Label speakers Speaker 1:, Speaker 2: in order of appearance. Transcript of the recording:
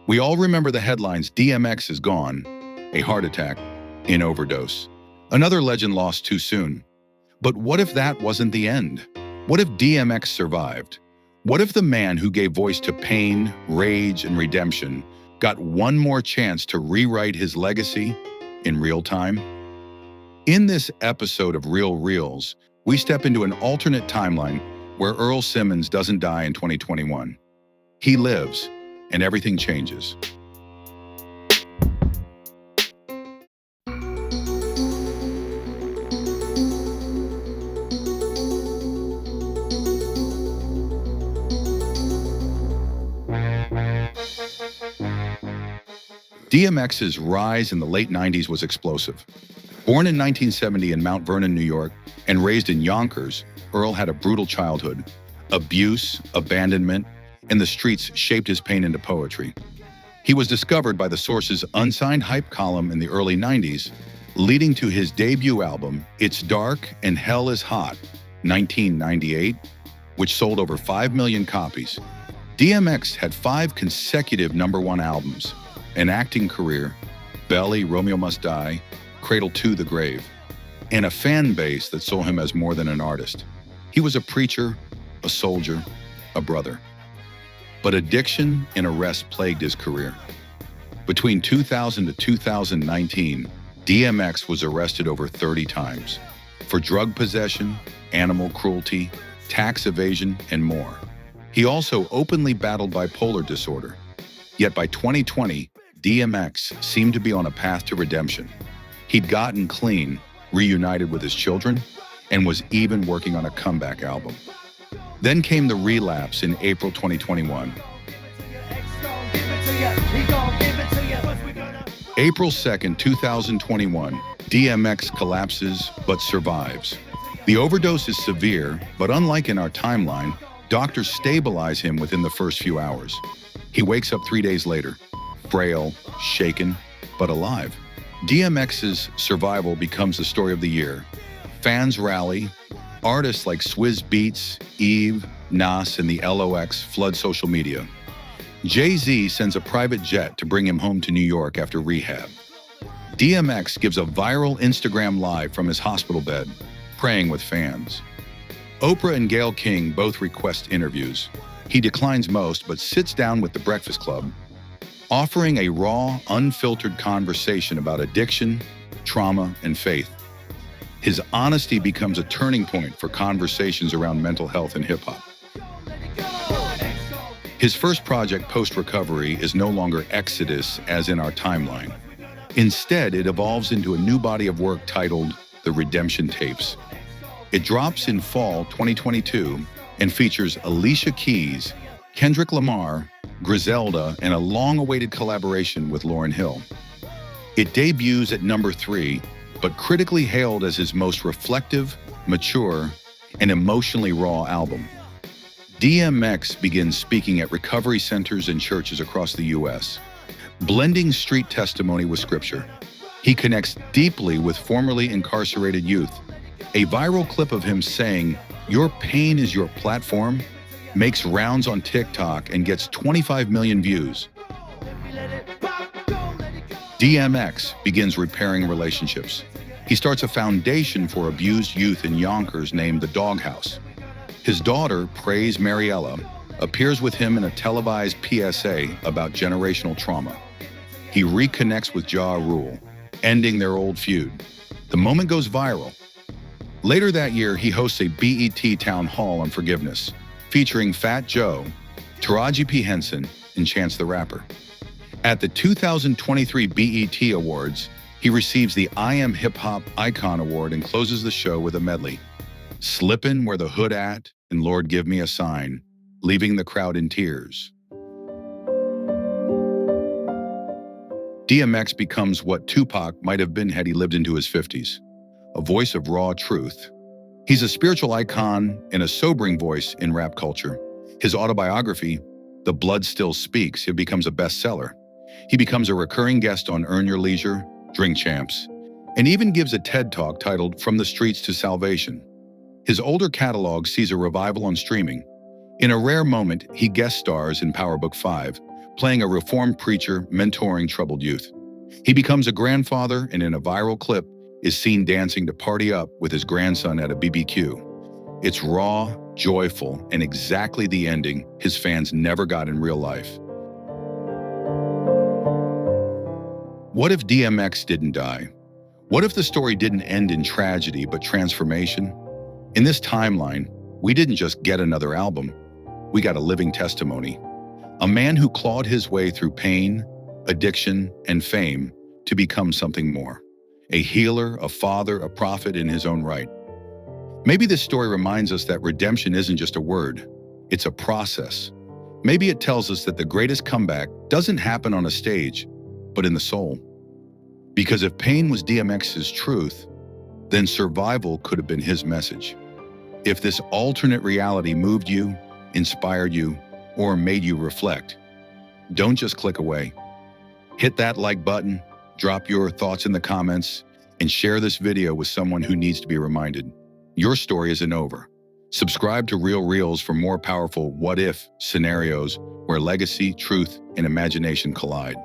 Speaker 1: We all remember the headlines, DMX is gone, a heart attack, in overdose. Another legend lost too soon. But what if that wasn't the end? What if DMX survived? What if the man who gave voice to pain, rage, and redemption got one more chance to rewrite his legacy in real time? In this episode of Reelz, we step into an alternate timeline where Earl Simmons doesn't die in 2021. He lives, and everything changes. DMX's rise in the late 90s was explosive. Born in 1970 in Mount Vernon, New York, and raised in Yonkers, Earl had a brutal childhood. Abuse, abandonment, and the streets shaped his pain into poetry. He was discovered by The Source's unsigned hype column in the early 90s, leading to his debut album, It's Dark and Hell is Hot, 1998, which sold over 5 million copies. DMX had 5 consecutive #1 albums, an acting career, Belly, Romeo Must Die, Cradle to the Grave, and a fan base that saw him as more than an artist. He was a preacher, a soldier, a brother. But addiction and arrest plagued his career. Between 2000 to 2019, DMX was arrested over 30 times for drug possession, animal cruelty, tax evasion, and more. He also openly battled bipolar disorder. Yet by 2020, DMX seemed to be on a path to redemption. He'd gotten clean, reunited with his children, and was even working on a comeback album. Then came the relapse in April 2021. April 2nd, 2021, DMX collapses but survives. The overdose is severe, but unlike in our timeline, doctors stabilize him within the first few hours. He wakes up 3 days later, frail, shaken, but alive. DMX's survival becomes the story of the year. Fans rally, artists like Swizz Beatz, Eve, Nas, and the LOX flood social media. Jay-Z sends a private jet to bring him home to New York after rehab. DMX gives a viral Instagram live from his hospital bed, praying with fans. Oprah and Gayle King both request interviews. He declines most, but sits down with The Breakfast Club, offering a raw, unfiltered conversation about addiction, trauma, and faith. His honesty becomes a turning point for conversations around mental health and hip-hop. His first project post-recovery is no longer Exodus as in our timeline. Instead, it evolves into a new body of work titled The Redemption Tapes. It drops in fall 2022 and features Alicia Keys, Kendrick Lamar, Griselda, and a long-awaited collaboration with Lauryn Hill. It debuts at #3, but critically hailed as his most reflective, mature, and emotionally raw album. DMX begins speaking at recovery centers and churches across the U.S., blending street testimony with scripture. He connects deeply with formerly incarcerated youth. A viral clip of him saying, "Your pain is your platform," makes rounds on TikTok and gets 25 million views. DMX begins repairing relationships. He starts a foundation for abused youth in Yonkers named the Doghouse. His daughter, Praise Mariella, appears with him in a televised PSA about generational trauma. He reconnects with Ja Rule, ending their old feud. The moment goes viral. Later that year, he hosts a BET town hall on forgiveness, featuring Fat Joe, Taraji P. Henson, and Chance the Rapper. At the 2023 BET Awards, he receives the I Am Hip Hop Icon Award and closes the show with a medley. "Slippin' Where the Hood At" and "Lord Give Me a Sign," leaving the crowd in tears. DMX becomes what Tupac might have been had he lived into his 50s, a voice of raw truth. He's a spiritual icon and a sobering voice in rap culture. His autobiography, The Blood Still Speaks, it becomes a bestseller. He becomes a recurring guest on Earn Your Leisure, Drink Champs, and even gives a TED Talk titled From the Streets to Salvation. His older catalog sees a revival on streaming. In a rare moment, he guest stars in Power Book 5, playing a reformed preacher mentoring troubled youth. He becomes a grandfather and in a viral clip is seen dancing to Party Up with his grandson at a BBQ. It's raw, joyful, and exactly the ending his fans never got in real life. What if DMX didn't die? What if the story didn't end in tragedy but transformation? In this timeline, we didn't just get another album, we got a living testimony. A man who clawed his way through pain, addiction, and fame to become something more. A healer, a father, a prophet in his own right. Maybe this story reminds us that redemption isn't just a word, it's a process. Maybe it tells us that the greatest comeback doesn't happen on a stage, but in the soul. Because if pain was DMX's truth, then survival could have been his message. If this alternate reality moved you, inspired you, or made you reflect, don't just click away. Hit that like button, drop your thoughts in the comments, and share this video with someone who needs to be reminded. Your story isn't over. Subscribe to Reelz for more powerful what-if scenarios where legacy, truth, and imagination collide.